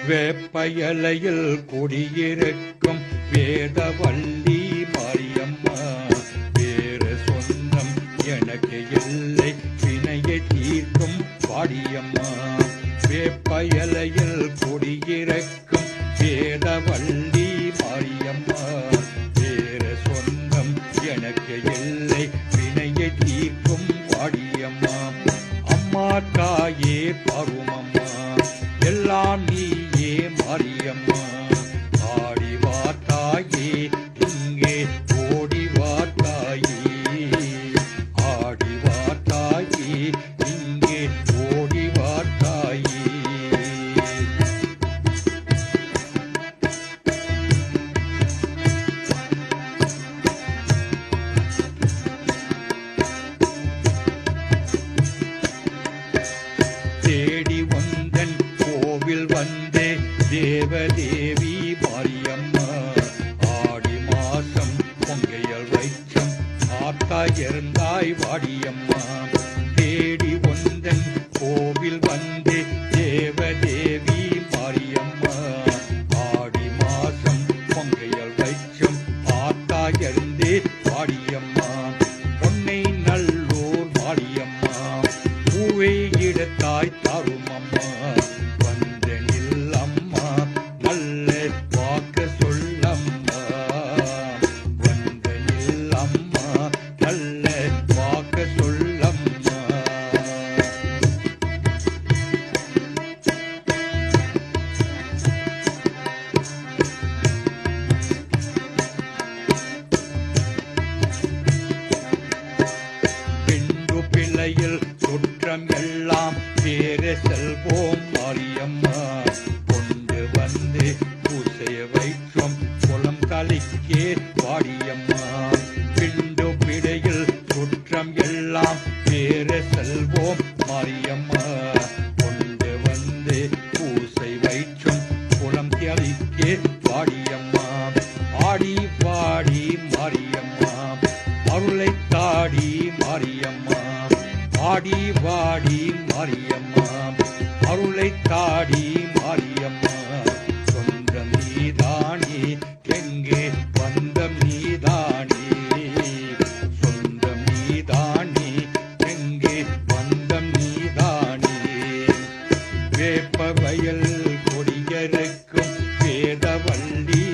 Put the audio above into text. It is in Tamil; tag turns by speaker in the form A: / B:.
A: வேப்பயலையில் குடியிருக்கும் வேதவல்லி மாரியம்மா வேற சொந்தம் எனக்கு இல்லை வினையை தீர்க்கும் வாடியம்மா. வேப்பயலையில் குடியிருக்கும் வேதவல்லி மாரியம்மா வேற சொந்தம் எனக்கு இல்லை வினையை தீர்க்கும் வாடியம்மா. அம்மா தாயே பருமம்மா எல்லாம் நீயே மாரியம்மா. ஆடி வாத்தாயே இங்கே ஓடி வாத்தாயே ஆடி வாத்தாயே இங்கே ஓடி வாத்தாயே. தேடி வந்தன் கோவில் வந்தே தேவதேவி மாரியம்மா. ஆடி மாசம் பொங்கையல் வைச்சம் ஆத்தா இருந்தாய் வாடியம்மா. தேடி வந்தன் கோவில் வந்தே தேவதேவி மாரியம்மா. ஆடி மாசம் பொங்கையல் வைச்சம் ஆத்தா இருந்தே வாடியம்மா. பொன்னை நல்லூர் வாடியம்மா பூவை இடத்தாய் தருமம்மா. வந்தனில் அம்மா நல்ல வாக்கு சொல்லம்மா. வந்தனில் அம்மா நல்ல வாக்கு சொல்லம்மா. பெண்டு பிள்ளையில் குற்றம் எல்லாம் பேர செல்வோம் மாரியம்மா. கொண்டு வந்து பூசைய வைக்கும் குளம் தலைக்கே வாடியம்மா. பிண்டு பிடையில் குற்றம் எல்லாம் பேர செல்வோம் மாரியம்மா. கொண்டு வந்து பூசை வைக்கும் குளம் தலைக்கே வாடியம்மா. ஆடி வாடி மாரியம்மா அருளை தாடி மாரியம்மா. ஆடி வாடி மாரியம்மா அருளை தாடி மாரியம்மா. சொந்தம் நீதானே எங்கே வந்தம் நீதானே. சொந்தம் நீதானே எங்கே வந்தம் நீதானே. வேப்ப வயல் கொடியருக்கும் வேதவல்லி